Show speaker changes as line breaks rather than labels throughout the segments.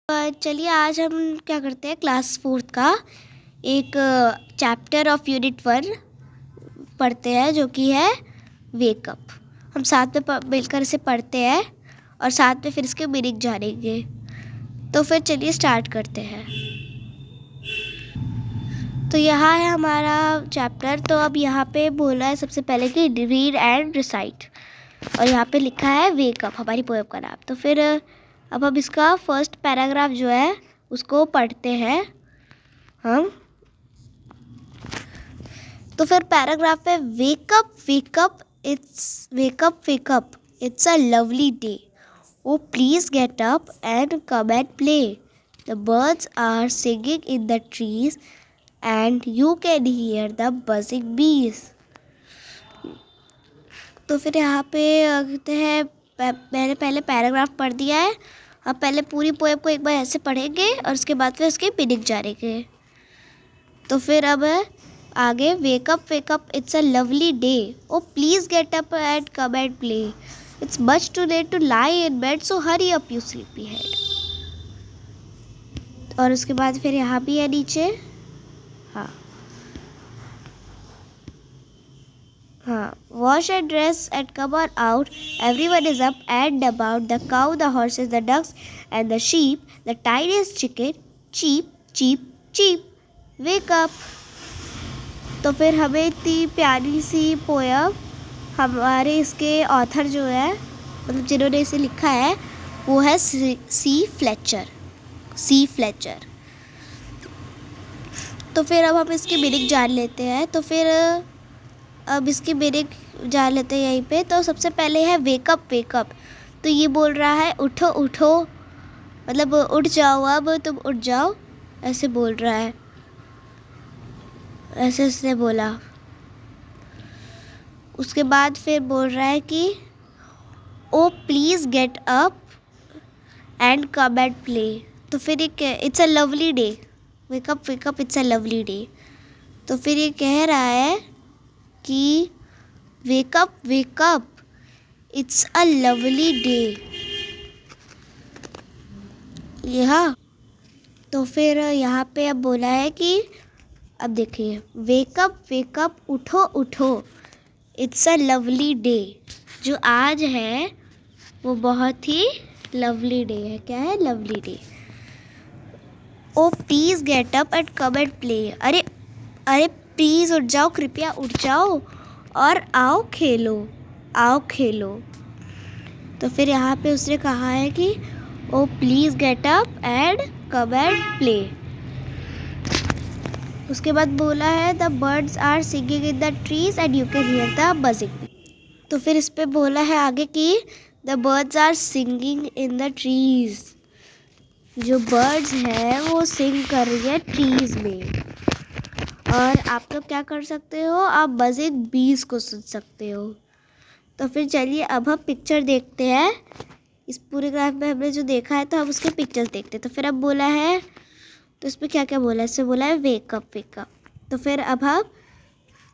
चलिए आज हम क्या करते हैं, क्लास 4th का एक चैप्टर ऑफ यूनिट 1 पढ़ते हैं जो कि है वेकअप। हम साथ में मिलकर इसे पढ़ते हैं और साथ में फिर इसके मीनिंग जानेंगे। तो फिर चलिए स्टार्ट करते हैं। तो यहाँ है हमारा चैप्टर। तो अब यहाँ पे बोला है सबसे पहले कि रीड एंड रिसाइट, और यहाँ पे लिखा है वेकअप, हमारी पोएम का नाम। तो फिर अब हम इसका फर्स्ट पैराग्राफ जो है उसको पढ़ते हैं हम। तो फिर पैराग्राफ है wake up wake up it's a lovely day, oh please get up and come and play, the birds are singing in the trees and you can hear the buzzing bees. तो फिर यहाँ पे कहते हैं, मैंने पहले पैराग्राफ पढ़ दिया है। अब पहले पूरी पोएम को एक बार ऐसे पढ़ेंगे और उसके बाद फिर उसके मीनिंग जानेंगे। तो फिर अब आगे wake up it's a lovely day, oh please get up and come and play, it's much too late to lie in bed so hurry up you sleepy head. और उसके बाद फिर यहाँ भी है नीचे, हाँ, wash and dress and come on out, everyone is up and about, the cow, the horses, the ducks and the sheep, the tiniest chicken, cheep cheep cheep, wake up। तो फिर हमें इतनी प्यारी सी पोएम हमारे इसके ऑथर जो है, मतलब जिन्होंने इसे लिखा है, वो है सी फ्लेचर। तो फिर अब हम इसकी मीनिंग जान लेते हैं। तो फिर अब इसकी मीनिंग जान लेते हैं यहीं पे। तो सबसे पहले है वेकअप। तो ये बोल रहा है उठो उठो, मतलब उठ जाओ, अब तुम उठ जाओ, ऐसे बोल रहा है, ऐसे उसने बोला। उसके बाद फिर बोल रहा है कि oh please get up and come and play. तो फिर ये it's a lovely day, wake up it's a lovely day. तो फिर ये कह रहा है कि wake up it's a lovely day, यह। तो फिर यहाँ पे अब बोला है कि अब देखिए, वेकअप उठो उठो, इट्स अ लवली डे, जो आज है वो बहुत ही लवली डे है। क्या है? Lovely day. Oh please get up and come and play, अरे प्लीज उठ जाओ, कृपया उठ जाओ और आओ खेलो। तो फिर यहाँ पे उसने कहा है कि oh please get up and come and play. उसके बाद बोला है the birds are singing in the trees and you can hear the buzzing. तो फिर इस पे बोला है आगे कि the birds are singing in the trees, जो बर्ड्स है वो सिंग कर रही है ट्रीज में। और आप लोग क्या कर सकते हो, आप बजिंग बीज को सुन सकते हो। तो फिर चलिए अब हम पिक्चर देखते हैं। इस पूरे ग्राफ में हमने जो देखा है तो हम उसके पिक्चर्स देखते हैं। तो फिर अब बोला है, तो इसमें क्या क्या बोला है, इसमें बोला है वेकअप। तो फिर अब हम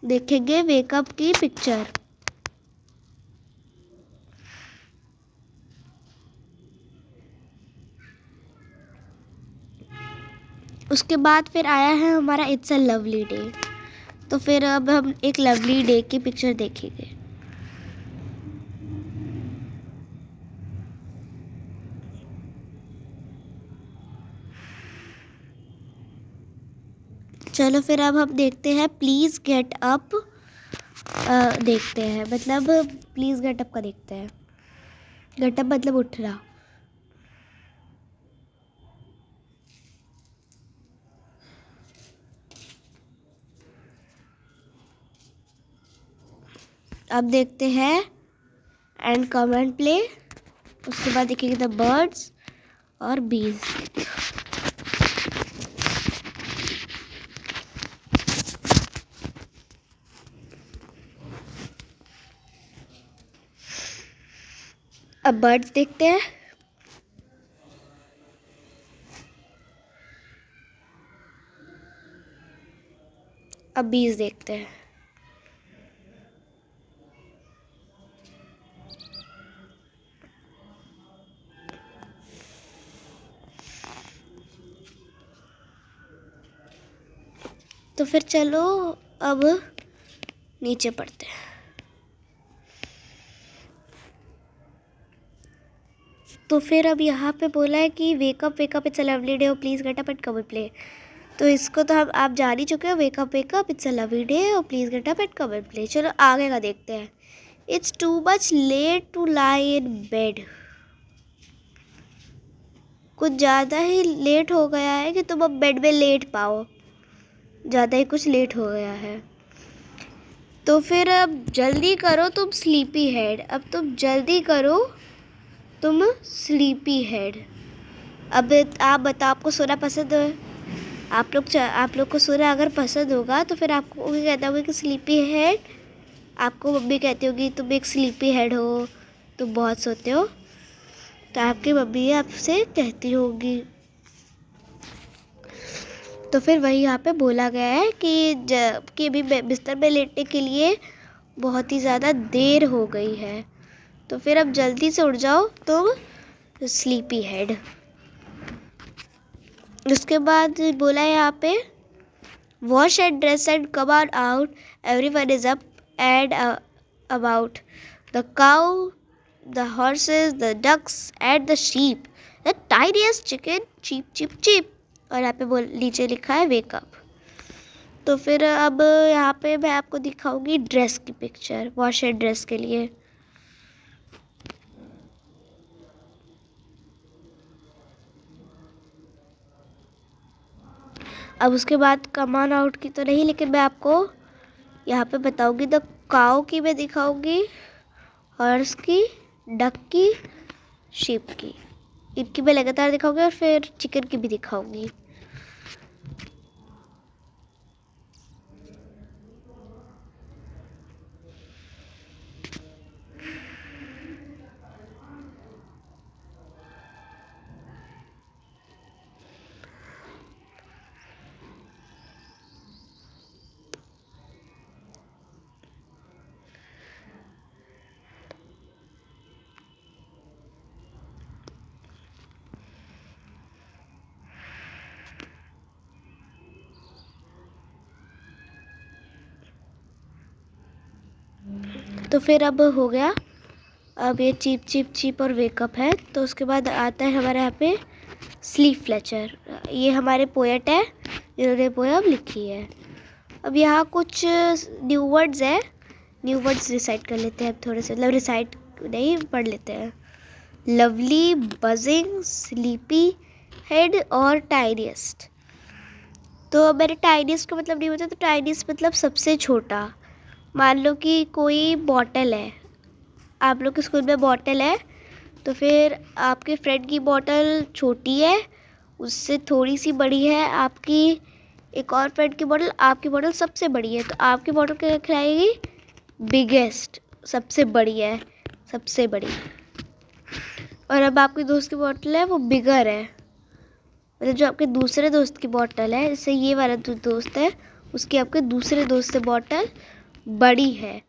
देखेंगे वेकअप की पिक्चर। उसके बाद फिर आया है हमारा इट्स अ लवली डे। तो फिर अब हम एक लवली डे की पिक्चर देखेंगे। चलो फिर अब हम देखते हैं प्लीज़ गेट अप, देखते हैं, मतलब प्लीज़ गेट अप का देखते हैं। गेट अप मतलब उठना। अब देखते हैं एंड कम एंड प्ले। उसके बाद देखेंगे द बर्ड्स और बीज। अब बर्ड्स देखते हैं, अब बीज देखते हैं। तो फिर चलो अब नीचे पढ़ते हैं। तो फिर अब यहाँ पे बोला है कि wake up it's a lovely day, please get up and come and play. तो इसको तो हम आप जान ही चुके हो, wake up it's a lovely day और please get up and come and play. चलो आगे का देखते हैं। It's too much late to lie in bed. कुछ ज़्यादा ही लेट हो गया है कि तुम अब बेड में लेट पाओ, ज़्यादा ही कुछ लेट हो गया है। तो फिर अब जल्दी करो तुम स्लीपी हेड, अब तुम जल्दी करो तुम स्लीपी हेड। अब आप बताओ, आपको सोना पसंद है? आप लोग को सोना अगर पसंद होगा तो फिर आपको भी कहता होगा कि स्लीपी हेड। आपको मम्मी कहती होगी तुम एक स्लीपी हेड हो, तुम बहुत सोते हो, तो आपकी मम्मी आपसे कहती होगी। तो फिर वही यहाँ पे बोला गया है कि अभी बिस्तर में लेटने के लिए बहुत ही ज़्यादा देर हो गई है, तो फिर अब जल्दी से उठ जाओ तुम स्लीपी हेड। उसके बाद बोला है यहाँ पे wash and dress and come on out, everyone is up and about, the cow, the horses, the ducks and the sheep, the tiniest chicken cheep cheep cheep. और यहाँ पे नीचे लिखा है वेकअप। तो फिर अब यहाँ पे मैं आपको दिखाऊंगी ड्रेस की पिक्चर, वॉश एंड ड्रेस के लिए। अब उसके बाद कम ऑन आउट की तो नहीं, लेकिन मैं आपको यहाँ पे बताऊंगी द काऊ की, मैं दिखाऊंगी हॉर्स की, डक की, शीप की, इनकी मैं लगातार दिखाऊंगी और फिर चिकन की भी दिखाऊंगी। तो फिर अब हो गया, अब ये चीप चीप चीप और वेकअप है। तो उसके बाद आता है हमारे यहाँ पे स्लीप फ्लेचर। ये हमारे पोएट है जिन्होंने पोएम लिखी है। अब यहाँ कुछ न्यू वर्ड्स है, न्यू वर्ड्स रिसाइट कर लेते हैं अब थोड़े से, मतलब रिसाइट नहीं, पढ़ लेते हैं। लवली, बजिंग, स्लीपी हेड और टाइनीएस्ट। तो मैंने टाइनीएस्ट का मतलब नहीं बताया, तो टाइनीएस्ट मतलब सबसे छोटा। मान लो कि कोई बॉटल है, आप लोग के स्कूल में बॉटल है, तो फिर आपके फ्रेंड की बॉटल छोटी है, उससे थोड़ी सी बड़ी है आपकी एक और फ्रेंड की बॉटल, आपकी बॉटल सबसे बड़ी है, तो आपकी बॉटल क्या कहलाएगी? बिगेस्ट, सबसे बड़ी है, सबसे बड़ी। और अब आपके दोस्त की बॉटल है वो बिगर है, मतलब जो आपके दूसरे दोस्त की बॉटल है, जैसे ये वाला जो दोस्त है उसकी आपके दूसरे दोस्त से बॉटल बड़ी है।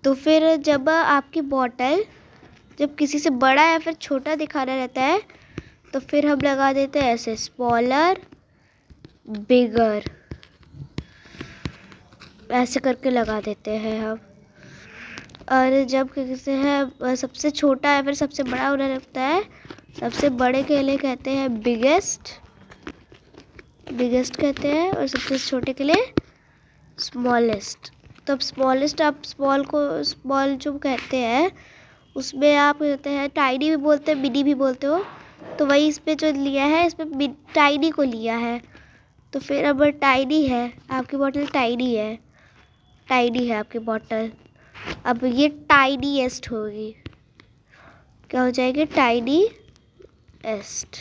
तो फिर जब आपकी बॉटल जब किसी से बड़ा या फिर छोटा दिखाना रहता है तो फिर हम लगा देते हैं ऐसे स्मॉलर, बिगर, ऐसे करके लगा देते हैं हम। और जब किसी से है सबसे छोटा या फिर सबसे बड़ा होने लगता है, सबसे बड़े के लिए कहते हैं बिगेस्ट, बिगेस्ट कहते हैं, और सबसे छोटे के लिए स्मॉलेस्ट। तो अब स्मॉलेस्ट, आप स्मॉल को स्मॉल जो कहते हैं उसमें आप कहते हैं टाइनी भी बोलते हैं, मिनी भी बोलते हो, तो वही इस पर जो लिया है, इसमें टाइनी को लिया है। तो फिर अब टाइनी है, आपकी बॉटल टाइनी है, टाइनी है आपकी बॉटल। अब ये टाइनीएस्ट होगी, क्या हो जाएगी? टाइनीएस्ट,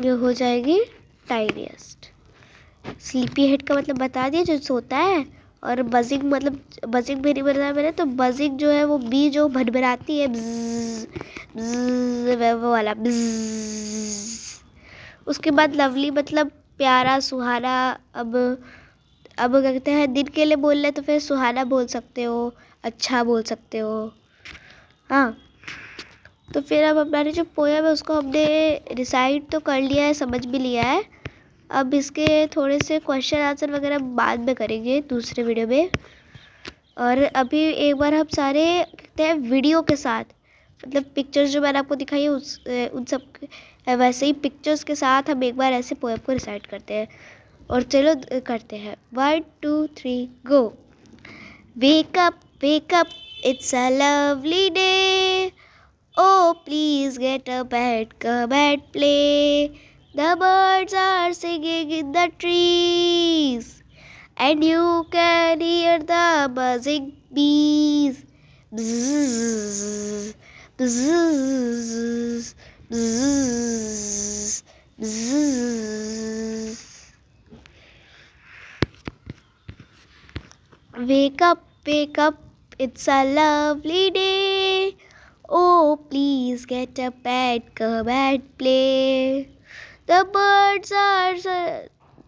ये हो जाएगी टाइनीएस्ट। स्लीपी हेड का मतलब बता दिया, जो सोता है। और बजिंग मतलब, बजिंग भी नहीं बताया मैंने, तो बजिंग जो है वो बी जो भनभनाती है, ब्ज़ ब्ज़, वो वाला ब्ज़। उसके बाद लवली मतलब प्यारा, सुहाना। अब कहते हैं दिन के लिए बोल रहे तो फिर सुहाना बोल सकते हो, अच्छा बोल सकते हो। हाँ, तो फिर अब हमारी जो पोएम है उसको हमने रिसाइट तो कर लिया है, समझ भी लिया है। अब इसके थोड़े से क्वेश्चन आंसर वगैरह बाद में करेंगे दूसरे वीडियो में। और अभी एक बार हम सारे कहते हैं वीडियो के साथ, मतलब पिक्चर्स जो मैंने आपको दिखाई है उन सब वैसे ही पिक्चर्स के साथ हम एक बार ऐसे पोएम को रिसाइट करते हैं। और चलो करते हैं 1 2 3 go. Wake up it's a lovely day, oh please get up and come and play, the birds are singing in the trees and you can hear the buzzing bees. Bzzz, bzzz, bzzz, bzzz. Wake up, it's a lovely day. Oh, please get up and come and play. The birds are,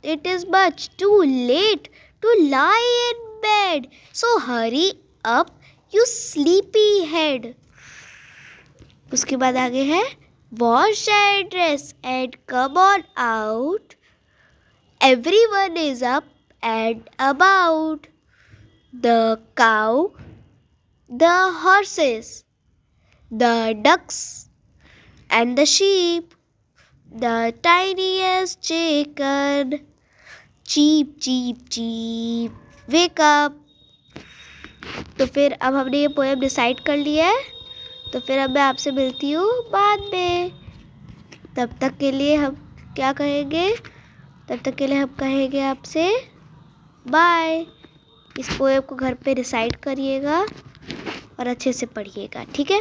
it is much too late to lie in bed. So hurry up, you sleepy head. उसके बाद आगे है wash and dress and come on out. Everyone is up and about. The cow, the horses, the ducks and the sheep, the tiniest chicken, cheep cheep cheep, wake up. तो फिर अब हमने ये poem decide कर लिया है, तो फिर अब मैं आपसे मिलती हूँ बाद में। तब तक के लिए हम क्या कहेंगे, तब तक के लिए हम कहेंगे आपसे बाय। इस पोएम को घर पे रिसाइट करिएगा और अच्छे से पढ़िएगा, ठीक है।